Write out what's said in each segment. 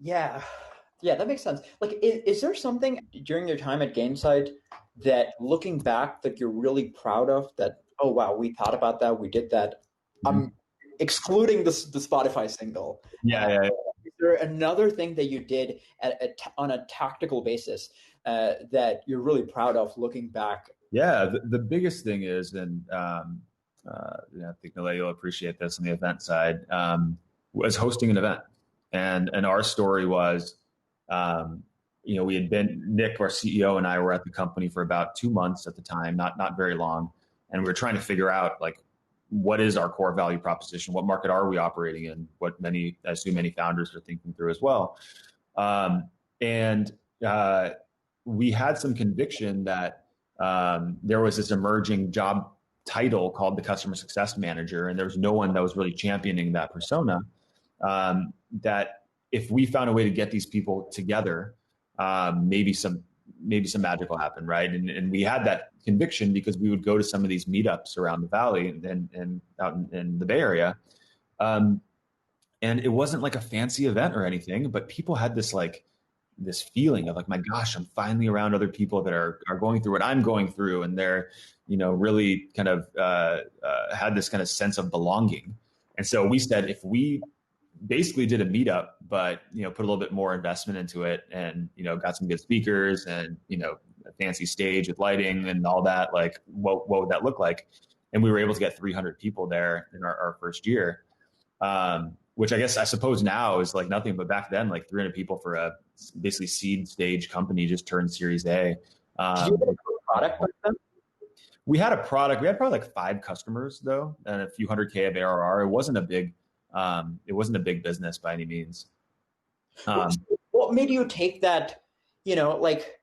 Yeah. Yeah, that makes sense. Like, is there something during your time at Gainsight that looking back that you're really proud of that, oh wow, we thought about that, we did that. I'm Mhm. excluding the Spotify single. Yeah, yeah, Is there another thing that you did on a tactical basis that you're really proud of looking back? yeah. The biggest thing is, and I think Nilay, you'll appreciate this on the event side, was hosting an event, and our story was, um, we had been Nick, our CEO, and I were at the company for about 2 months at the time, not very long, and we were trying to figure out like what is our core value proposition, what market are we operating in, what I assume many founders are thinking through as well, and we had some conviction that there was this emerging job title called the customer success manager, and there was no one that was really championing that persona. That if we found a way to get these people together, maybe some magic will happen, right? And we had that conviction because we would go to some of these meetups around the valley and out in the Bay Area. Um, and it wasn't like a fancy event or anything, but people had this feeling of like, my gosh, I'm finally around other people that are going through what I'm going through, and they're really kind of had this kind of sense of belonging. And so we said, if we basically did a meetup, but put a little bit more investment into it, and got some good speakers, and a fancy stage with lighting and all that, like what would that look like? And we were able to get 300 people there in our first year, which I suppose now is like nothing, but back then, like 300 people for a basically seed stage company just turned Series A. Did you Um, have a product like that? we had a product. We had probably like 5 customers though, and a few hundred K of ARR. It wasn't a big business by any means. Um, What made you take that, like,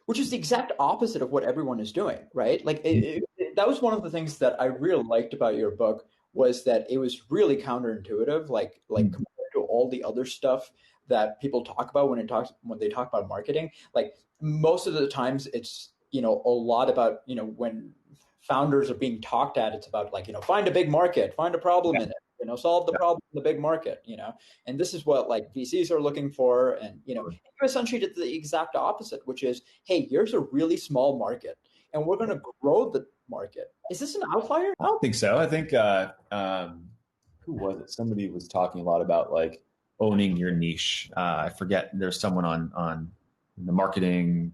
which is the exact opposite of what everyone is doing, right? Like that was one of the things that I really liked about your book was that it was really counterintuitive, like compared to all the other stuff that people talk about when they talk about marketing. Like most of the times, it's a lot about when founders are being talked at, it's about like find a big market, find a problem in it, solve the problem in the big market, and this is what like VCs are looking for, and you essentially did the exact opposite, which is, hey, here's a really small market, and we're going to grow the market. Is this an outlier? I don't think so. I think who was it? Somebody was talking a lot about like owning your niche. I forget. There's someone on the marketing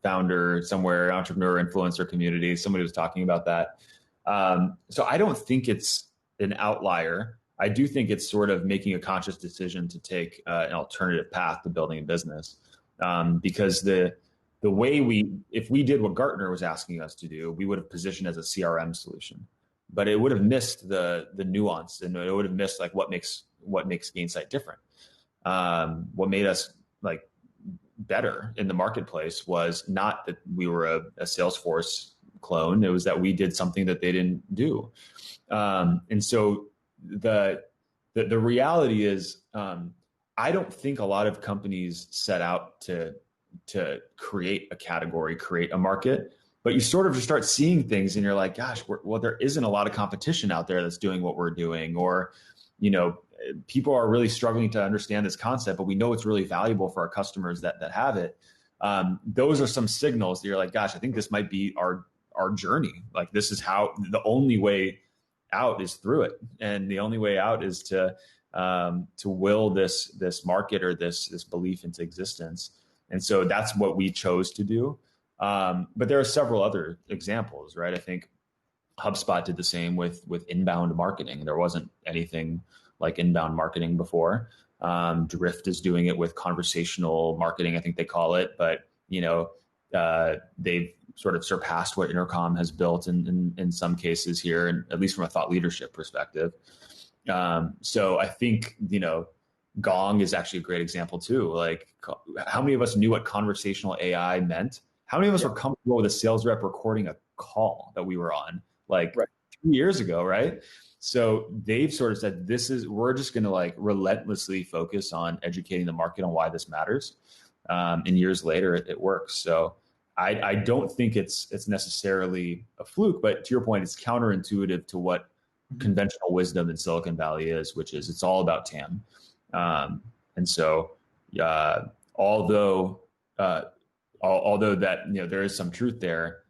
founder somewhere, entrepreneur influencer community. Somebody was talking about that. So I don't think it's an outlier. I do think it's sort of making a conscious decision to take an alternative path to building a business, because the way if we did what Gartner was asking us to do, we would have positioned as a CRM solution, but it would have missed the nuance, and it would have missed like what makes Gainsight different. What made us like better in the marketplace was not that we were a Salesforce clone. It was that we did something that they didn't do. And so the reality is, I don't think a lot of companies set out to create a category, create a market, but you sort of just start seeing things and you're like, gosh, well, there isn't a lot of competition out there that's doing what we're doing, or, people are really struggling to understand this concept, but we know it's really valuable for our customers that have it. Those are some signals that you're like, gosh, I think this might be our journey. Like this is how the only way out is through it, and the only way out is to will this market or this belief into existence. And so that's what we chose to do. But there are several other examples, right? I think HubSpot did the same with inbound marketing. There wasn't anything like inbound marketing before. Drift is doing it with conversational marketing, I think they call it, but they've sort of surpassed what Intercom has built in some cases here, and at least from a thought leadership perspective. So I think Gong is actually a great example too. Like, how many of us knew what conversational AI meant? How many of us were comfortable with a sales rep recording a call that we were on like 2 years ago, right? So they've sort of said, we're just going to like relentlessly focus on educating the market on why this matters. And years later, it works. So I don't think it's necessarily a fluke, but to your point, it's counterintuitive to what conventional wisdom in Silicon Valley is, which is it's all about TAM. And so, although although that there is some truth there,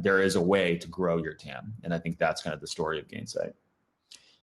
there is a way to grow your TAM, and I think that's kind of the story of Gainsight.